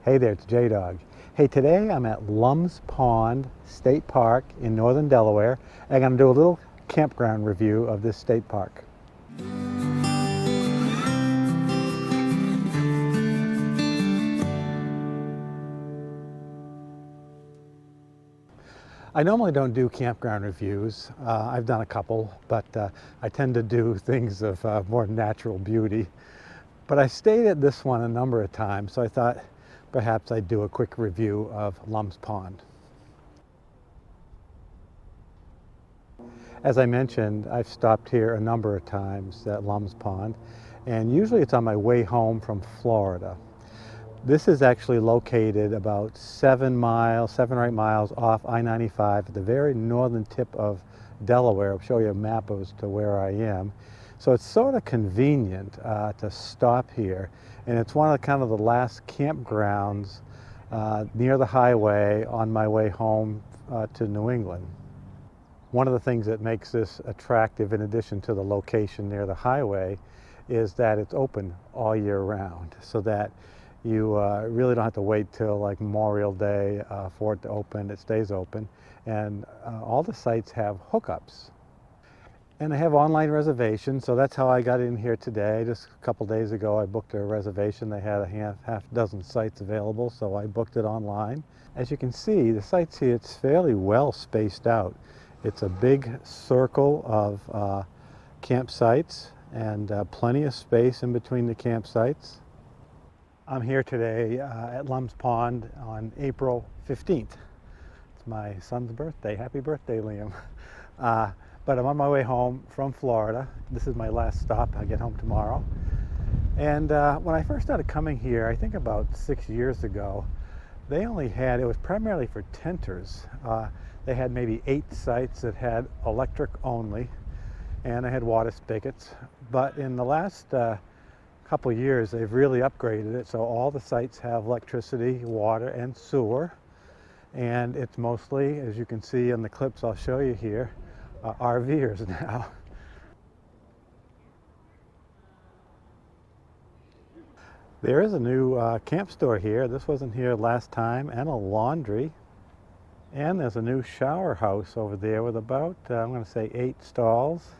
Hey there, it's J-Dog. Hey, today I'm at Lums Pond State Park in northern Delaware. I'm going to do a little campground review of this state park. I normally don't do campground reviews. I've done a couple, but I tend to do things of more natural beauty. But I stayed at this one a number of times, so I thought perhaps I'd do a quick review of Lums Pond. As I mentioned, I've stopped here a number of times at Lums Pond, and usually it's on my way home from Florida. This is actually located about 7 or 8 miles off I-95 at the very northern tip of Delaware. I'll show you a map as to where I am. So it's sort of convenient to stop here, and it's one of the last campgrounds near the highway on my way home to New England. One of the things that makes this attractive, in addition to the location near the highway, is that it's open all year round, so that you really don't have to wait till like Memorial Day for it to open. It stays open, and all the sites have hookups. And they have online reservations, so that's how I got in here today. Just a couple days ago I booked a reservation. They had a half dozen sites available, so I booked it online. As you can see, the sites here, it's fairly well spaced out. It's a big circle of campsites and plenty of space in between the campsites. I'm here today at Lums Pond on April 15th. It's my son's birthday. Happy birthday, Liam. But I'm on my way home from Florida. This is my last stop. I get home tomorrow. And when I first started coming here, I think about 6 years ago, they only had, it was primarily for tenters. They had maybe 8 sites that had electric only, and they had water spigots. But in the last couple years, they've really upgraded it, so all the sites have electricity, water, and sewer. And it's mostly, as you can see in the clips I'll show you here, RVers now. There is a new camp store here. This wasn't here last time, and a laundry. And there's a new shower house over there with about, I'm going to say 8 stalls.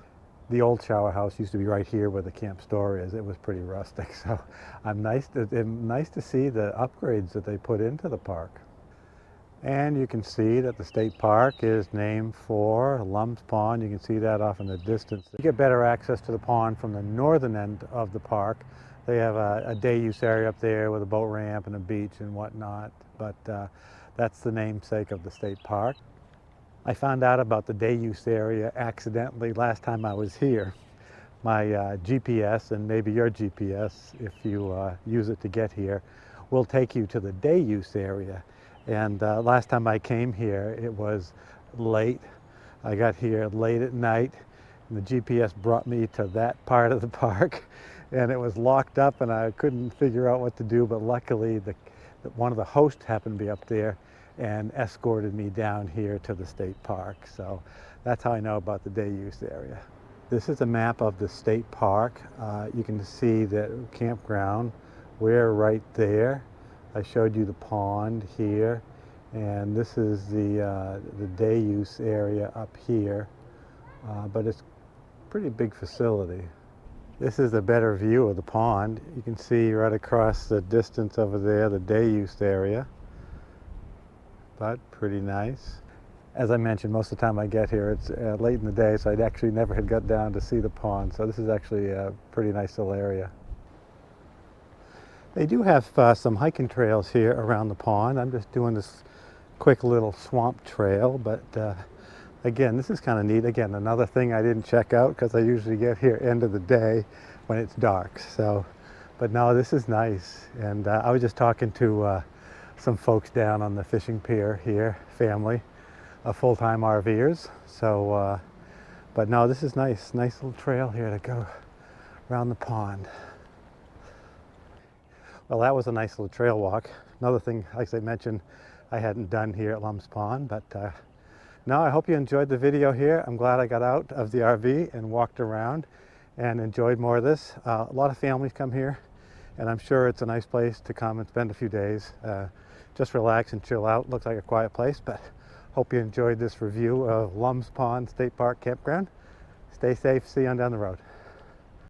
The old shower house used to be right here where the camp store is. It was pretty rustic, so I'm nice to see the upgrades that they put into the park. And you can see that the state park is named for Lums Pond. You can see that off in the distance. You get better access to the pond from the northern end of the park. They have a day use area up there with a boat ramp and a beach and whatnot, but that's the namesake of the state park. I found out about the day use area accidentally last time I was here. My GPS, and maybe your GPS, if you use it to get here, will take you to the day use area. And last time I came here, it was late. I got here late at night, and the GPS brought me to that part of the park, and it was locked up, and I couldn't figure out what to do, but luckily one of the hosts happened to be up there and escorted me down here to the state park. So that's how I know about the day use area. This is a map of the state park. You can see that campground, we're right there. I showed you the pond here, and this is the day use area up here, but it's a pretty big facility. This is a better view of the pond. You can see right across the distance over there the day use area, but pretty nice. As I mentioned, most of the time I get here, it's late in the day, so I actually never had got down to see the pond, so this is actually a pretty nice little area. They do have some hiking trails here around the pond. I'm just doing this quick little swamp trail, but again, this is kind of neat. Again, another thing I didn't check out because I usually get here end of the day when it's dark. So, but no, this is nice. And I was just talking to some folks down on the fishing pier here, family of full-time RVers. So, but no, this is nice. Nice little trail here to go around the pond. Well, that was a nice little trail walk. Another thing, like I mentioned, I hadn't done here at Lums Pond, but no, I hope you enjoyed the video here. I'm glad I got out of the RV and walked around and enjoyed more of this. A lot of families come here and I'm sure it's a nice place to come and spend a few days. Just relax and chill out. Looks like a quiet place, but hope you enjoyed this review of Lums Pond State Park Campground. Stay safe. See you on down the road.